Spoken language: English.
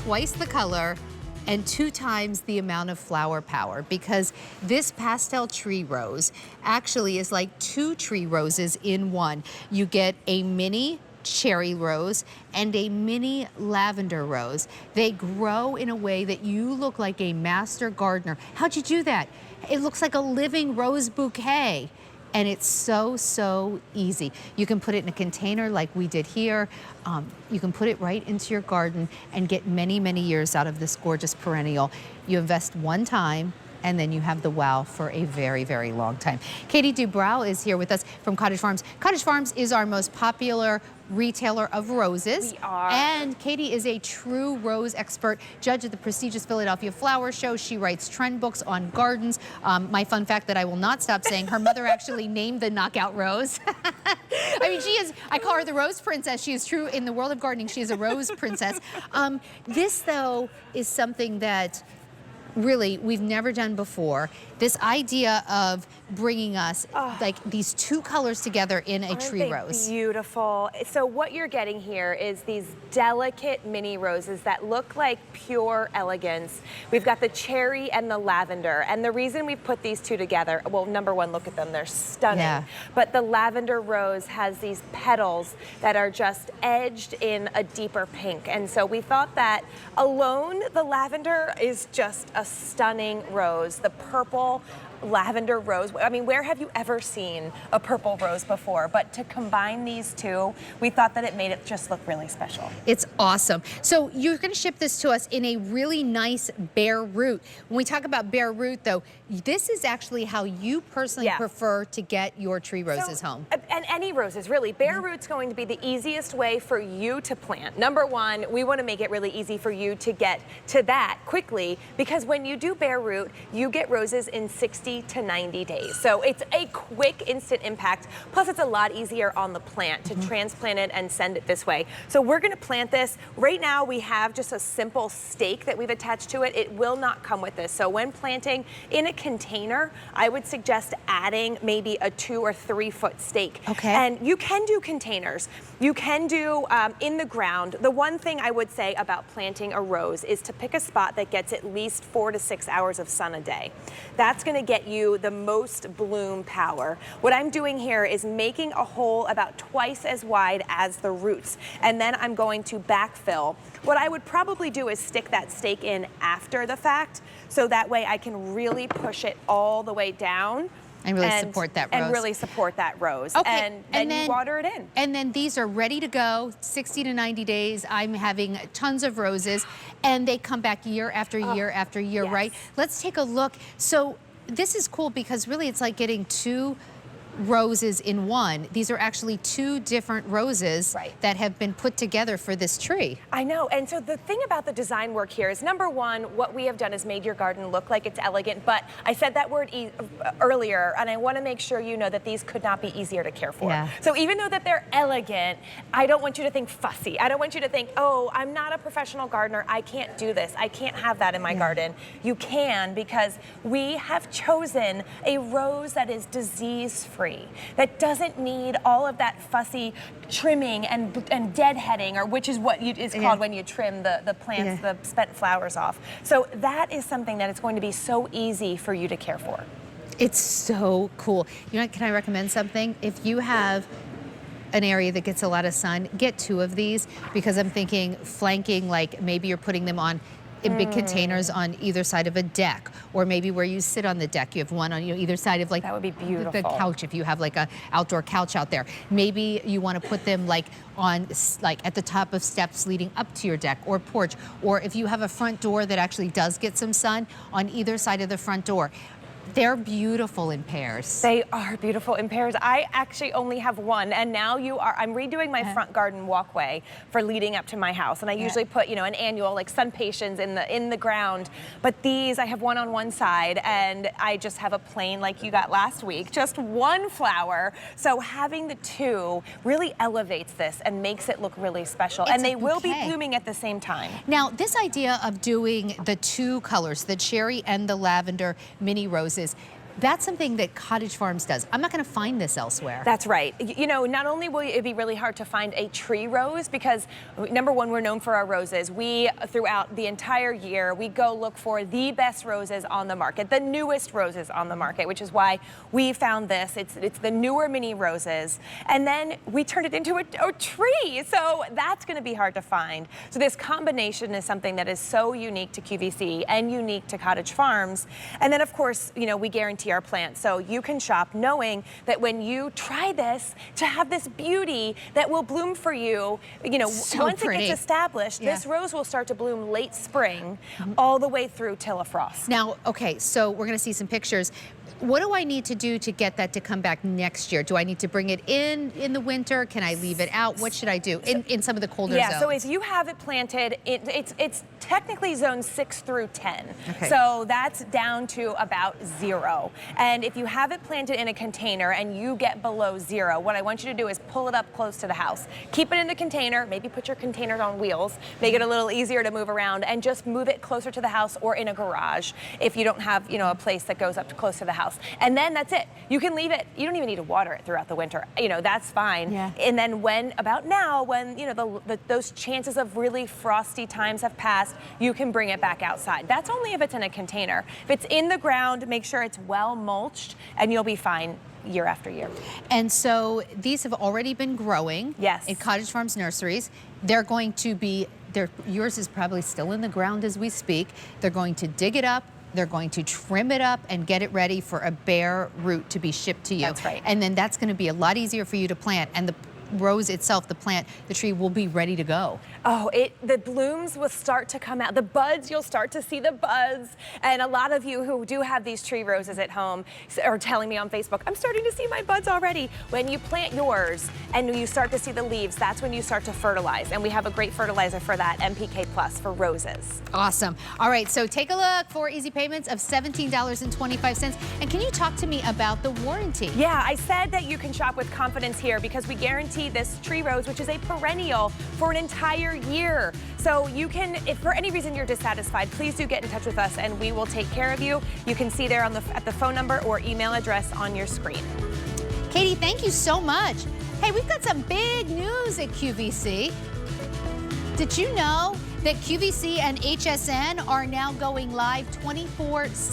twice the color and 2 times the amount of flower power, because this pastel tree rose actually is like 2 tree roses in one. You get a mini cherry rose and a mini lavender rose. They grow in a way that you look like a master gardener. How'd you do that? It looks like a living rose bouquet. And it's so, so easy. You can put it in a container like we did here. You can put it right into your garden and get many, many years out of this gorgeous perennial. You invest one time, and then you have the wow for a very, very long time. Katie Dubrow is here with us from Cottage Farms. Cottage Farms is our most popular retailer of roses. We are. And Katie is a true rose expert, judge at the prestigious Philadelphia Flower Show. She writes trend books on gardens. My fun fact that I will not stop saying, her mother actually named the knockout rose. I mean, she is, I call her the rose princess. She is true in the world of gardening. She is a rose princess. This, though, is something that really we've never done before. This idea of bringing us like these 2 colors together in a tree rose. Beautiful. So what you're getting here is these delicate mini roses that look like pure elegance. We've got the cherry and the lavender, and the reason we put these 2 together, well, number one, look at them, they're stunning. Yeah. But the lavender rose has these petals that are just edged in a deeper pink, and so we thought that alone the lavender is just a stunning rose. The purple lavender rose. I mean, where have you ever seen a purple rose before? But to combine these 2, we thought that it made it just look really special. It's awesome. So you're going to ship this to us in a really nice Bareroot. When we talk about Bareroot, though, this is actually how you personally prefer to get your tree roses home. And any roses, really. Bareroot's going to be the easiest way for you to plant. Number one, we want to make it really easy for you to get to that quickly, because when you do Bareroot, you get roses in 60 to 90 days. So it's a quick, instant impact. Plus, it's a lot easier on the plant to transplant it and send it this way. So we're going to plant this. Right now, we have just a simple stake that we've attached to it. It will not come with this. So when planting in a container, I would suggest adding maybe a 2 or 3 foot stake. Okay. And you can do containers. You can do in the ground. The one thing I would say about planting a rose is to pick a spot that gets at least 4 to 6 hours of sun a day. That's going to get you the most bloom power. What I'm doing here is making a hole about twice as wide as the roots, and then I'm going to backfill. What I would probably do is stick that stake in after the fact, so that way I can really push it all the way down. And really support that rose. And really support that rose. Okay. And then you water it in. And then these are ready to go, 60 to 90 days. I'm having tons of roses, and they come back year after year after year, right? Let's take a look. So this is cool because really it's like getting 2 roses in one. These are actually 2 different roses that have been put together for this tree. I know, and so the thing about the design work here is, number one, what we have done is made your garden look like it's elegant, but I said that word earlier, and I want to make sure you know that these could not be easier to care for. Yeah. So even though that they're elegant, I don't want you to think fussy. I don't want you to think, oh, I'm not a professional gardener, I can't do this, I can't have that in my garden. You can, because we have chosen a rose that is disease-free, that doesn't need all of that fussy trimming and deadheading, or which is what is called when you trim the plants, the spent flowers off. So that is something that is going to be so easy for you to care for. It's so cool. You know, can I recommend something? If you have an area that gets a lot of sun, get 2 of these, because I'm thinking flanking, like maybe you're putting them on in big containers on either side of a deck, or maybe where you sit on the deck, you have one on either side of, like, that would be beautiful, the couch, if you have like a outdoor couch out there. Maybe you want to put them like on, like at the top of steps leading up to your deck or porch, or if you have a front door that actually does get some sun, on either side of the front door. They're beautiful in pairs. They are beautiful in pairs. I actually only have one, and now I'm redoing my front garden walkway for leading up to my house, and I usually put, you know, an annual like sun patiens in the ground. But these, I have one on one side, and I just have a plain, like you got last week, just 1 flower. So having the 2 really elevates this and makes it look really special. And they will be blooming at the same time. Now, this idea of doing the 2 colors, the cherry and the lavender mini roses, That's something that Cottage Farms does. I'm not going to find this elsewhere. That's right. You know, not only will it be really hard to find a tree rose because, number one, we're known for our roses. We, throughout the entire year, we go look for the best roses on the market, the newest roses on the market, which is why we found this. It's the newer mini roses. And then we turned it into a tree. So that's going to be hard to find. So this combination is something that is so unique to QVC and unique to Cottage Farms. And then, of course, you know, we guarantee our plants. So you can shop knowing that when you try this, to have this beauty that will bloom for you, you know, once it gets established, this rose will start to bloom late spring all the way through till a frost. Now, okay, so we're going to see some pictures. What do I need to do to get that to come back next year? Do I need to bring it in the winter? Can I leave it out? What should I do in some of the colder zones? Yeah, so if you have it planted, it's technically zones 6 through 10. Okay. So that's down to about 0. And if you have it planted in a container and you get below 0, what I want you to do is pull it up close to the house. Keep it in the container, maybe put your containers on wheels, make it a little easier to move around, and just move it closer to the house or in a garage if you don't have, you know, a place that goes up close to the house. And then that's it. You can leave it. You don't even need to water it throughout the winter. You know, that's fine. Yeah. And then about now, when, you know, those chances of really frosty times have passed, you can bring it back outside. That's only if it's in a container. If it's in the ground, make sure it's well mulched and you'll be fine year after year. And so these have already been growing in Cottage Farms nurseries. They're going to be, yours is probably still in the ground as we speak. They're going to dig it up. They're going to trim it up and get it ready for a bare root to be shipped to you. That's right. And then that's going to be a lot easier for you to plant. And the rose itself, the plant, the tree will be ready to go. Oh, the blooms will start to come out. The buds, you'll start to see the buds. And a lot of you who do have these tree roses at home are telling me on Facebook, I'm starting to see my buds already. When you plant yours and you start to see the leaves, that's when you start to fertilize. And we have a great fertilizer for that, NPK Plus for roses. Awesome. All right, so take a look for easy payments of $17.25. And can you talk to me about the warranty? Yeah, I said that you can shop with confidence here because we guarantee this tree rose, which is a perennial, for an entire year. So you can, if for any reason you're dissatisfied, please do get in touch with us and we will take care of you. You can see there at the phone number or email address on your screen. Katie, thank you so much. Hey, we've got some big news at QVC. Did you know that QVC and HSN are now going live 24/7?